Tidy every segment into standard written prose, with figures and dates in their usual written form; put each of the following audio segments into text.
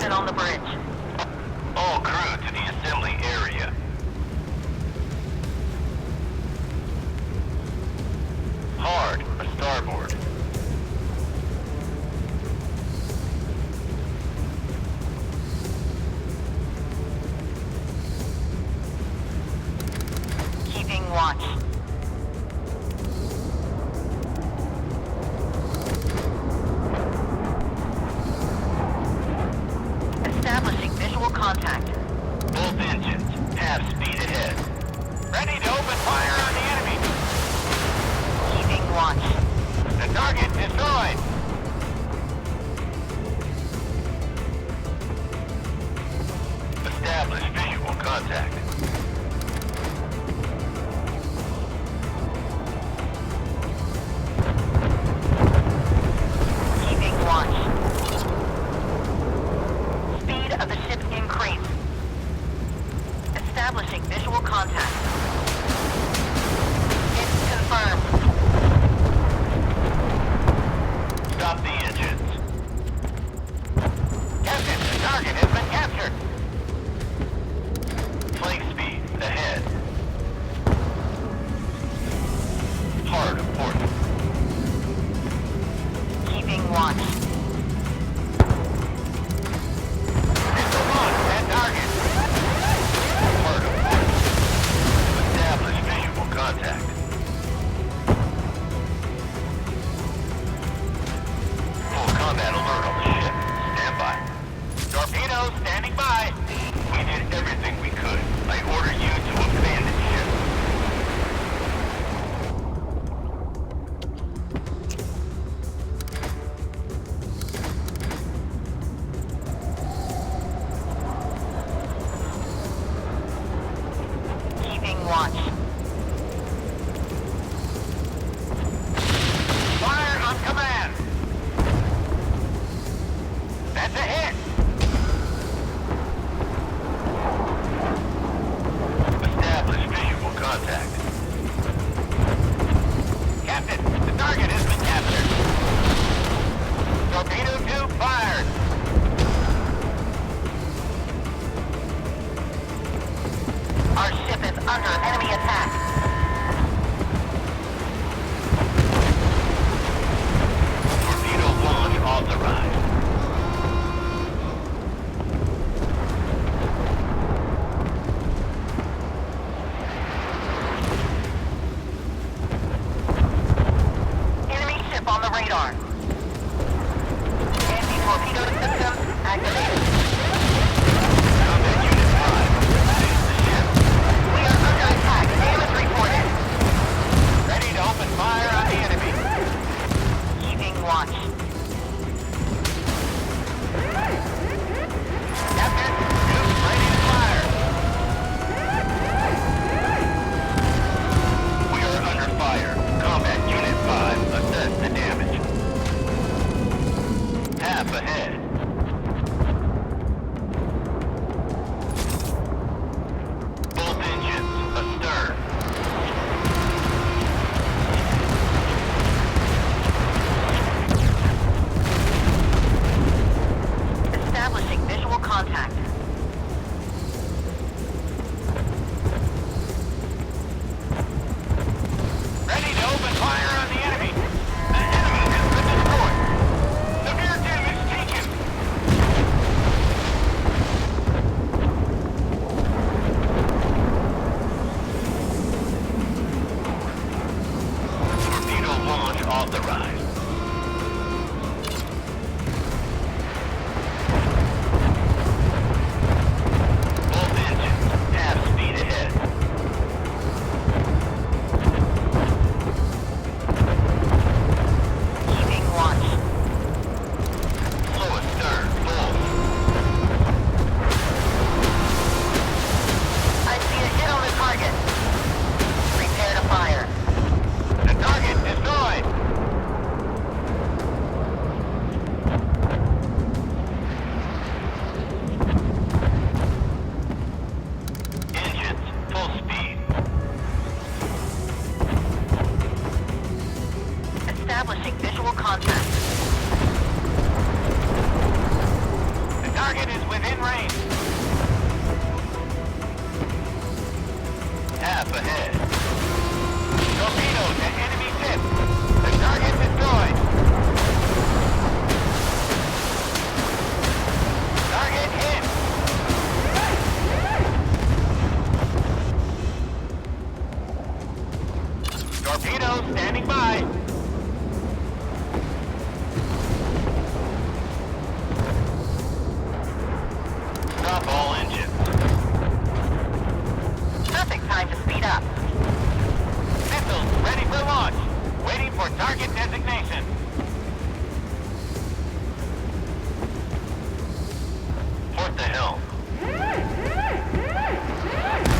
Captain on the bridge. All crew to the assembly area. Hard, a starboard. Keeping watch. Establishing visual contact. Both engines, half speed ahead. Ready to open fire on the enemy. Keeping watch. The target destroyed. Establish visual contact. Keeping watch. Speed of the ship increase. Establishing visual contact. It's confirmed. Stop the engines. Captain, the target has been captured. Flank speed ahead. Hard of port. Keeping watch. Missile launch at target. Hard of port. Establish visual contact. Full combat alert on the ship. Stand by. Torpedoes standing by. We did everything we could. I order you to abandon ship. Keeping watch. Fire on command. That's a hit. Establish visual contact. Captain, the target has been captured. Torpedo tube fired. Our ship is under enemy attack. Torpedo launch authorized. Enemy ship on the radar. Anti-torpedo system activated. Combat Unit 5. Seize the ship. We are under attack. Damage reported. Ready to open fire on the enemy. Keeping watch. Captain, tubes ready to fire. We are under fire. Combat Unit 5, assess the damage. Half ahead. Both engines, astern. Establishing visual contact. Ready to open fire on the enemy. The enemy has been destroyed. Severe damage taken. Torpedo launch authorized. within range. Half ahead. Torpedo to enemy ship. The target destroyed. Target hit. Torpedo standing by. Stop all engines. Perfect time to speed up. Missiles ready for launch. Waiting for target designation. Port the helm.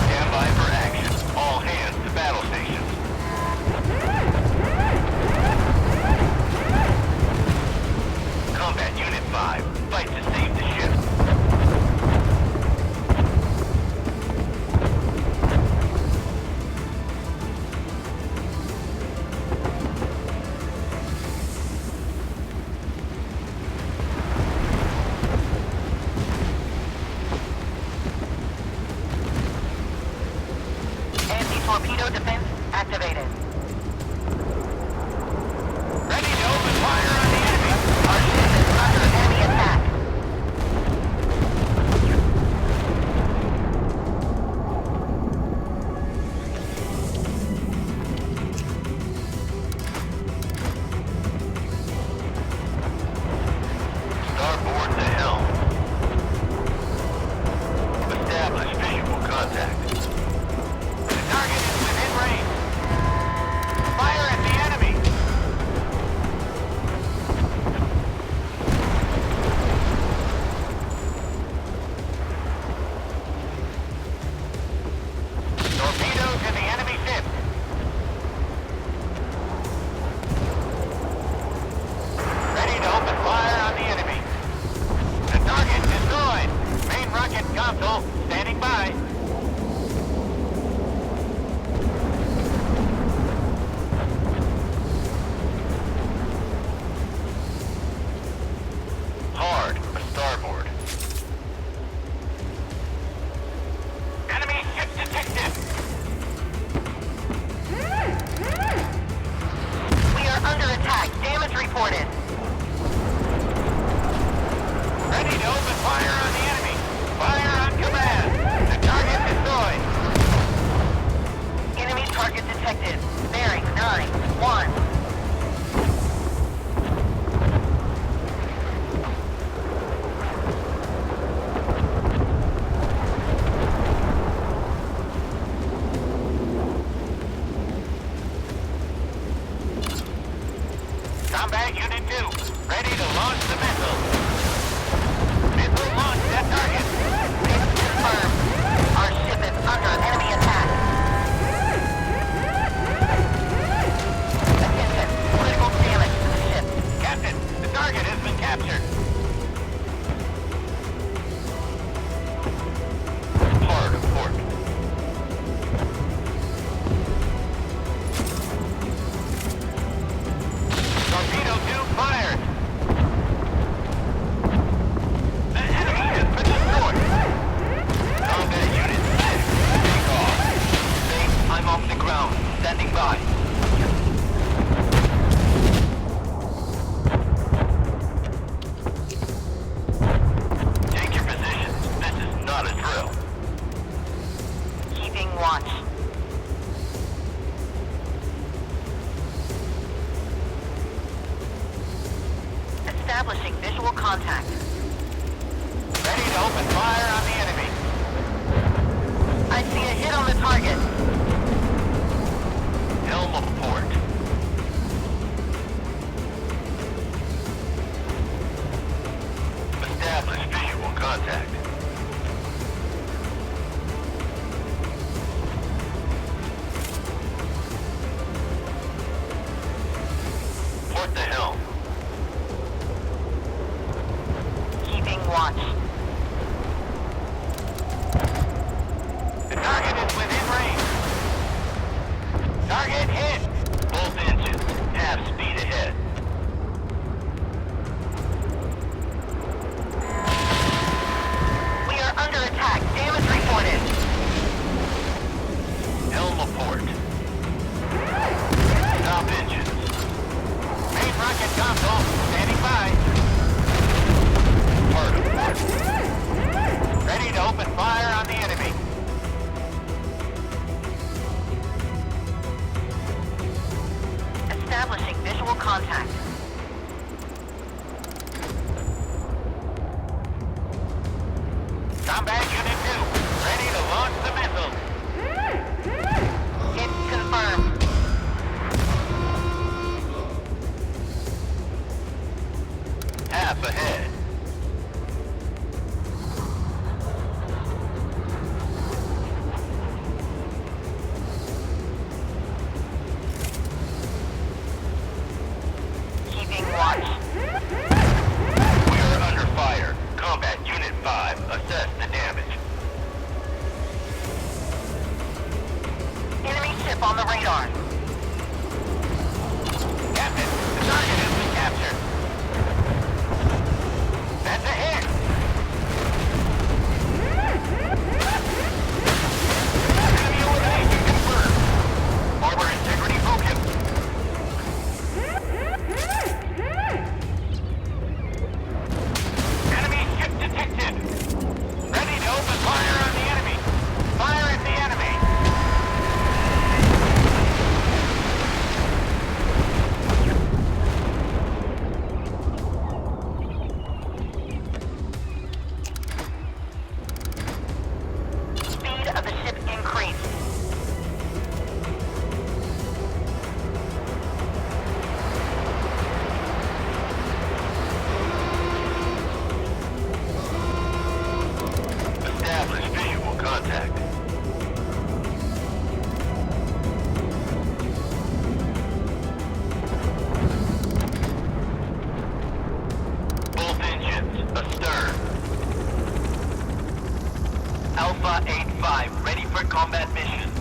Stand by for action. All hands to battle stations. Combat Unit 5. Fight to save the ship. Anti-torpedo defense activated. Ready to open fire on the enemy. Our ship is under enemy attack. Starboard the helm. Establish visual contact. The target is within range. Fire at the enemy. Torpedo to the enemy ship. Ready to open fire on the enemy. The target destroyed. Main rocket console standing by. Hard, starboard. Enemy ship detected. We are under attack. Damage reported. Ready to open fire on the enemy. Fire on command. The target destroyed. Enemy target detected. Bearing 9-1. Combat Unit 2, ready to launch the missile. Missile launched at target. Confirmed. Our ship is under enemy attack. Attention. Critical damage to the ship. Captain, the target has been captured. Hard of port. Torpedo 2 fired. The enemy has been destroyed. Combat Unit 6, take off. Safe, I'm off the ground. Standing by. Take your positions. This is not a drill. Keeping watch. Establishing visual contact. Ready to open fire on the enemy. I see a hit on the target. Helm of port. Establish visual contact. Port the helm. Keeping watch. The target is within range. Target hit. Both engines. Half speed ahead. Alpha 8-5, ready for combat mission.